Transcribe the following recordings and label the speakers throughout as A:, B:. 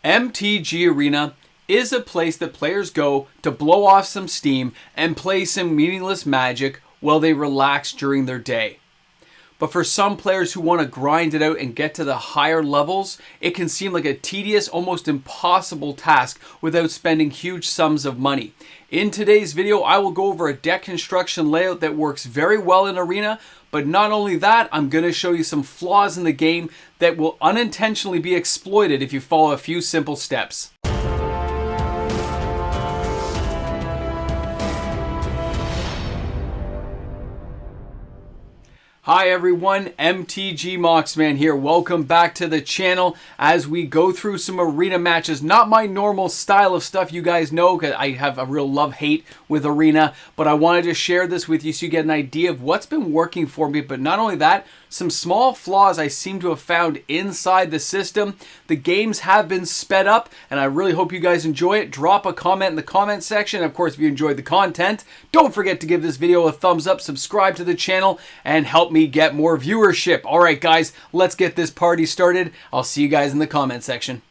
A: MTG Arena is a place that players go to blow off some steam and play some meaningless Magic while they relax during their day. But for some players who want to grind it out and get to the higher levels, it can seem like a tedious, almost impossible task without spending huge sums of money. In today's video, I will go over a deck construction layout that works very well in Arena, but not only that, I'm going to show you some flaws in the game that will unintentionally be exploited if you follow a few simple steps. Hi everyone, MTG Moxman here. Welcome back to the channel as we go through some arena matches. Not my normal style of stuff, you guys know, because I have a real love-hate with arena, but I wanted to share this with you so you get an idea of what's been working for me. But not only that, some small flaws I seem to have found inside the system. The games have been sped up, and I really hope you guys enjoy it. Drop a comment in the comment section. Of course, if you enjoyed the content, don't forget to give this video a thumbs up, subscribe to the channel, and help me get more viewership. All right, guys, let's get this party started. I'll see you guys in the comment section.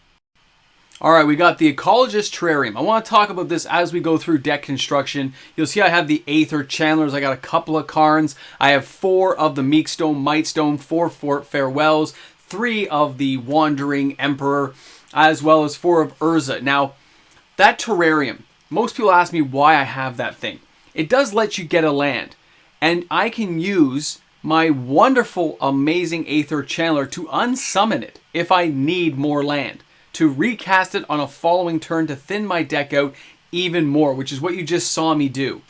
A: All right, we got the Ecologist Terrarium. I want to talk about this as we go through deck construction. You'll see I have the Aether Channelers. I got a couple of Karns. I have 4 of the Meekstone, Mightstone, 4 Fort Farewells, 3 of the Wandering Emperor, as well as 4 of Urza. Now, that Terrarium, most people ask me why I have that thing. It does let you get a land, and I can use my wonderful, amazing Aether Channeler to unsummon it if I need more land, to recast it on a following turn to thin my deck out even more, which is what you just saw me do.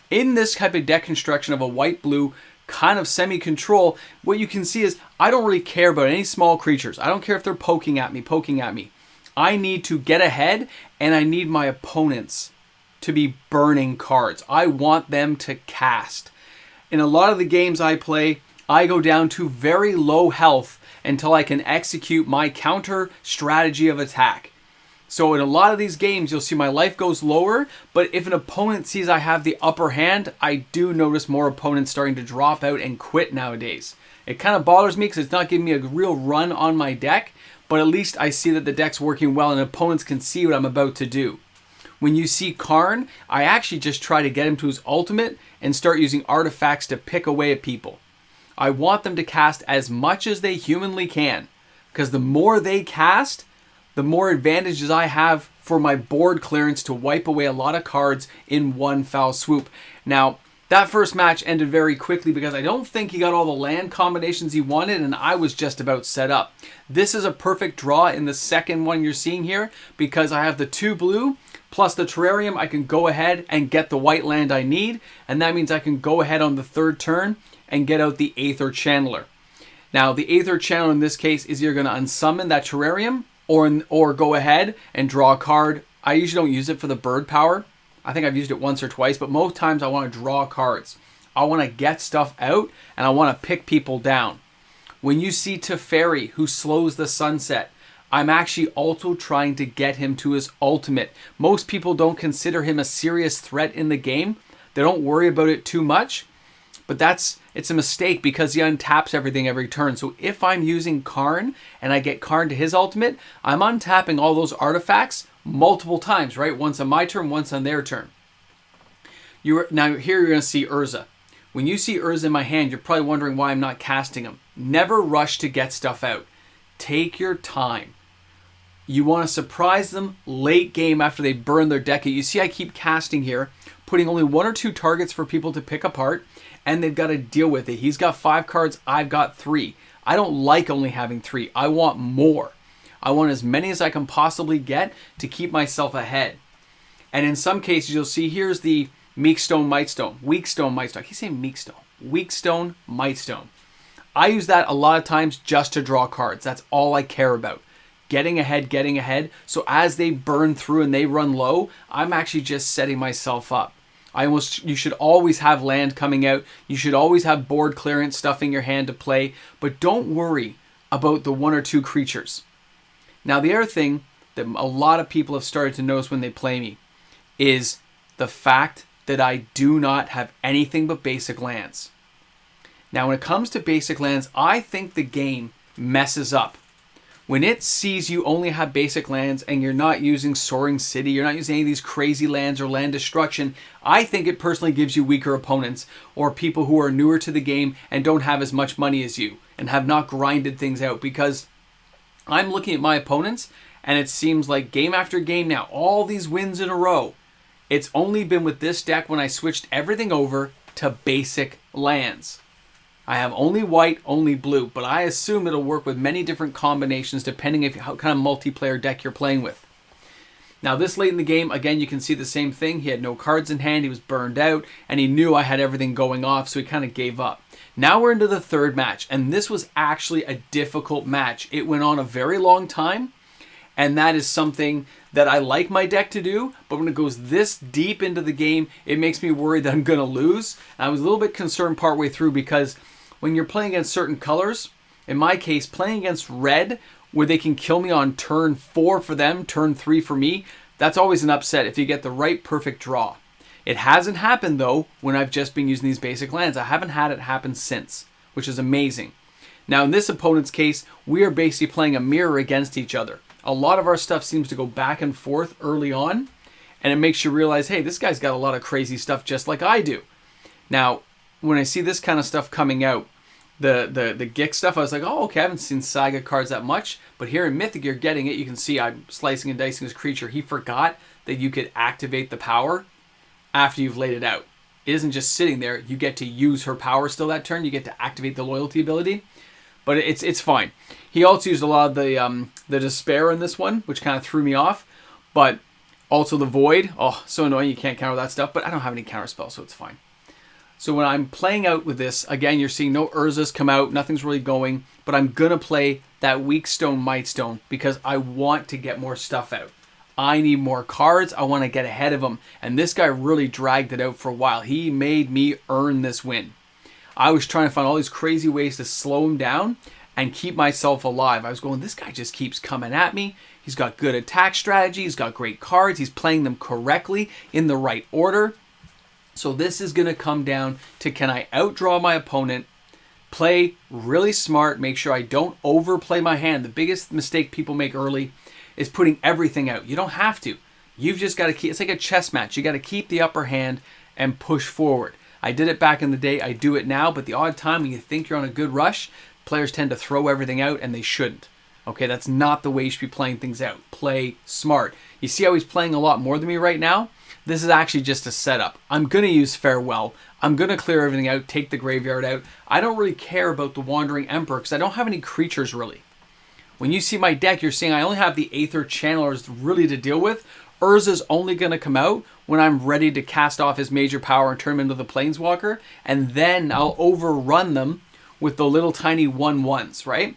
A: In this type of deck construction of a white-blue kind of semi-control, what you can see is I don't really care about any small creatures. I don't care if they're poking at me. I need to get ahead, and I need my opponents to be burning cards. I want them to cast. In a lot of the games I play, I go down to very low health until I can execute my counter strategy of attack. So in a lot of these games, you'll see my life goes lower, but if an opponent sees I have the upper hand, I do notice more opponents starting to drop out and quit nowadays. It kind of bothers me because it's not giving me a real run on my deck, but at least I see that the deck's working well and opponents can see what I'm about to do. When you see Karn, I actually just try to get him to his ultimate and start using artifacts to pick away at people. I want them to cast as much as they humanly can, because the more they cast, the more advantages I have for my board clearance to wipe away a lot of cards in one foul swoop. Now, that first match ended very quickly because I don't think he got all the land combinations he wanted, and I was just about set up. This is a perfect draw in the second one you're seeing here because I have the 2 blue plus the Terrarium. I can go ahead and get the white land I need, and that means I can go ahead on the third turn and get out the Aether Channeler. Now, the Aether Channeler in this case is you're going to unsummon that Terrarium or go ahead and draw a card. I usually don't use it for the bird power. I think I've used it once or twice, but most times I want to draw cards. I want to get stuff out, and I want to pick people down. When you see Teferi, who slows the sunset, I'm actually also trying to get him to his ultimate. Most people don't consider him a serious threat in the game. They don't worry about it too much, but it's a mistake because he untaps everything every turn. So if I'm using Karn and I get Karn to his ultimate, I'm untapping all those artifacts multiple times, right? Once on my turn, once on their turn. Now here you're going to see Urza. When you see Urza in my hand, you're probably wondering why I'm not casting him. Never rush to get stuff out. Take your time. You want to surprise them late game after they burn their deck. You see I keep casting here, putting only 1 or 2 targets for people to pick apart, and they've got to deal with it. He's got 5 cards, I've got 3. I don't like only having 3. I want more. I want as many as I can possibly get to keep myself ahead. And in some cases, you'll see here's the Meekstone, Mightstone. Weakstone, Mightstone. I keep saying Meekstone. Weakstone, Mightstone. I use that a lot of times just to draw cards. That's all I care about. Getting ahead. So as they burn through and they run low, I'm actually just setting myself up. You should always have land coming out. You should always have board clearance stuff in your hand to play. But don't worry about the 1 or 2 creatures. Now, the other thing that a lot of people have started to notice when they play me is the fact that I do not have anything but basic lands. Now, when it comes to basic lands, I think the game messes up when it sees you only have basic lands and you're not using Soaring City, you're not using any of these crazy lands or land destruction, I think it personally gives you weaker opponents or people who are newer to the game and don't have as much money as you and have not grinded things out. Because I'm looking at my opponents and it seems like game after game now, all these wins in a row, it's only been with this deck when I switched everything over to basic lands. I have only white, only blue, but I assume it'll work with many different combinations depending on what kind of multiplayer deck you're playing with. Now this late in the game, again, you can see the same thing. He had no cards in hand, he was burned out, and he knew I had everything going off, so he kind of gave up. Now we're into the third match, and this was actually a difficult match. It went on a very long time, and that is something that I like my deck to do, but when it goes this deep into the game, it makes me worried that I'm going to lose. And I was a little bit concerned partway through because when you're playing against certain colors, in my case, playing against red, where they can kill me on turn 4 for them, turn 3 for me, that's always an upset if you get the right perfect draw. It hasn't happened, though, when I've just been using these basic lands. I haven't had it happen since, which is amazing. Now, in this opponent's case, we are basically playing a mirror against each other. A lot of our stuff seems to go back and forth early on, and it makes you realize, hey, this guy's got a lot of crazy stuff just like I do. Now, when I see this kind of stuff coming out, the Gick stuff, I was like, oh, okay, I haven't seen Saga cards that much, but here in Mythic, you're getting it. You can see I'm slicing and dicing his creature. He forgot that you could activate the power after you've laid it out. It isn't just sitting there. You get to use her power still that turn. You get to activate the loyalty ability, but it's fine. He also used a lot of the Despair in this one, which kind of threw me off, but also the Void. Oh, so annoying. You can't counter that stuff, but I don't have any counter spells, so it's fine. So when I'm playing out with this, again, you're seeing no Urzas come out. Nothing's really going. But I'm going to play that Weak Stone, Might Stone because I want to get more stuff out. I need more cards. I want to get ahead of him. And this guy really dragged it out for a while. He made me earn this win. I was trying to find all these crazy ways to slow him down and keep myself alive. I was going, this guy just keeps coming at me. He's got good attack strategy. He's got great cards. He's playing them correctly in the right order. So this is going to come down to, can I outdraw my opponent, play really smart, make sure I don't overplay my hand. The biggest mistake people make early is putting everything out. You don't have to. You've just got to keep, it's like a chess match. You got to keep the upper hand and push forward. I did it back in the day. I do it now, but the odd time when you think you're on a good rush, players tend to throw everything out and they shouldn't. Okay, that's not the way you should be playing things out. Play smart. You see how he's playing a lot more than me right now? This is actually just a setup. I'm going to use Farewell. I'm going to clear everything out, take the graveyard out. I don't really care about the Wandering Emperor because I don't have any creatures really. When you see my deck, you're seeing I only have the Aether Channelers really to deal with. Urza's only going to come out when I'm ready to cast off his major power and turn him into the Planeswalker. And then I'll overrun them with the little tiny 1/1s, right?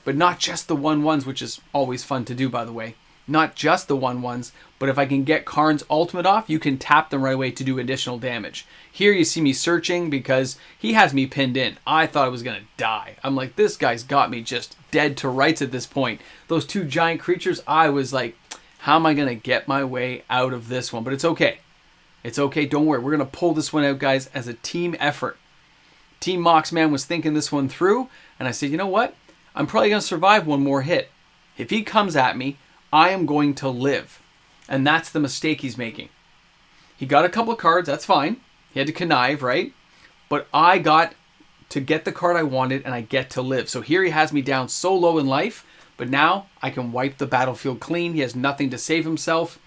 A: But not just the 1/1s, which is always fun to do, by the way. Not just the 1/1s, but if I can get Karn's ultimate off, you can tap them right away to do additional damage. Here you see me searching because he has me pinned in. I thought I was going to die. I'm like, this guy's got me just dead to rights at this point. Those two giant creatures, I was like, how am I going to get my way out of this one? But it's okay. It's okay. Don't worry. We're going to pull this one out, guys, as a team effort. Team Moxman was thinking this one through, and I said, you know what? I'm probably going to survive one more hit. If he comes at me, I am going to live. And that's the mistake he's making. He got a couple of cards, that's fine. He had to connive, right? But I got to get the card I wanted and I get to live. So here he has me down so low in life, but now I can wipe the battlefield clean. He has nothing to save himself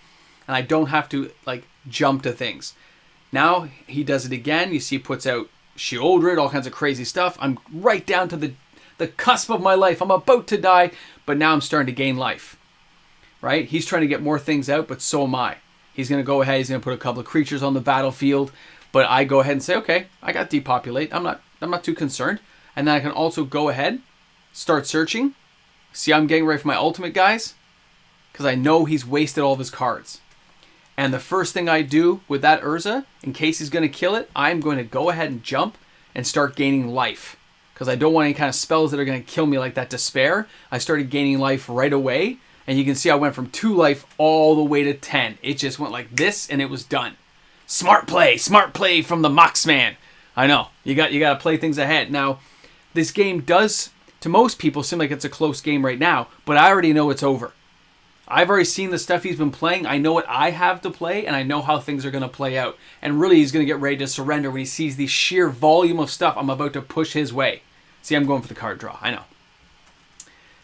A: and I don't have to jump to things. Now he does it again. You see he puts out Sheoldred, all kinds of crazy stuff. I'm right down to the cusp of my life. I'm about to die, but now I'm starting to gain life. Right? He's trying to get more things out, but so am I. He's going to go ahead, he's going to put a couple of creatures on the battlefield, but I go ahead and say, okay, I got depopulate. I'm not too concerned. And then I can also go ahead, start searching. See, I'm getting ready for my ultimate, guys, because I know he's wasted all of his cards. And the first thing I do with that Urza, in case he's going to kill it, I'm going to go ahead and jump and start gaining life. Because I don't want any kind of spells that are going to kill me like that Despair. I started gaining life right away. And you can see I went from 2 life all the way to 10. It just went like this and it was done. Smart play from the Moxman. I know, you got to play things ahead. Now, this game does to most people seem like it's a close game right now, but I already know it's over. I've already seen the stuff he's been playing. I know what I have to play, and I know how things are going to play out. And really, he's going to get ready to surrender when he sees the sheer volume of stuff I'm about to push his way. See, I'm going for the card draw. I know.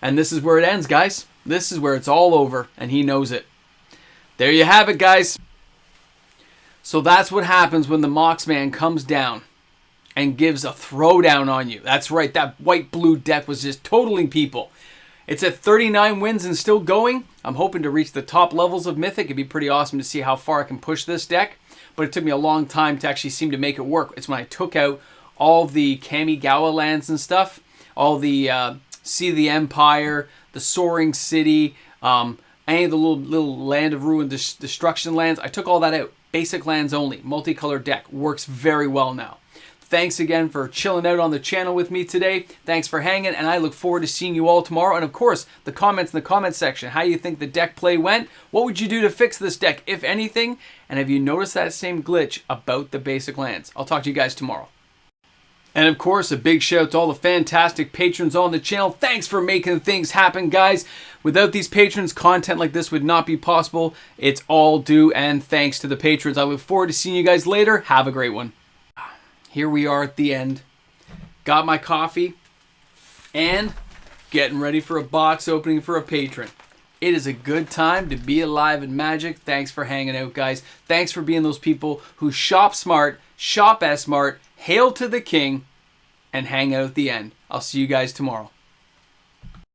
A: And this is where it ends, guys. This is where it's all over, and he knows it. There you have it, guys. So that's what happens when the Moxman comes down and gives a throwdown on you. That's right, that white-blue deck was just totaling people. It's at 39 wins and still going. I'm hoping to reach the top levels of Mythic. It'd be pretty awesome to see how far I can push this deck. But it took me a long time to actually seem to make it work. It's when I took out all the Kamigawa lands and stuff. All the Sea of the Empire, the Soaring City, any of the little Land of Ruin Destruction lands. I took all that out. Basic lands only. Multicolored deck. Works very well now. Thanks again for chilling out on the channel with me today. Thanks for hanging, and I look forward to seeing you all tomorrow. And of course, the comments in the comment section. How you think the deck play went? What would you do to fix this deck, if anything? And have you noticed that same glitch about the basic lands? I'll talk to you guys tomorrow. And of course, a big shout out to all the fantastic patrons on the channel. Thanks for making things happen, guys. Without these patrons, content like this would not be possible. It's all due and thanks to the patrons. I look forward to seeing you guys later. Have a great one. Here we are at the end. Got my coffee and getting ready for a box opening for a patron. It is a good time to be alive in Magic. Thanks for hanging out, guys. Thanks for being those people who shop smart, shop as smart, hail to the king, and hang out at the end. I'll see you guys tomorrow.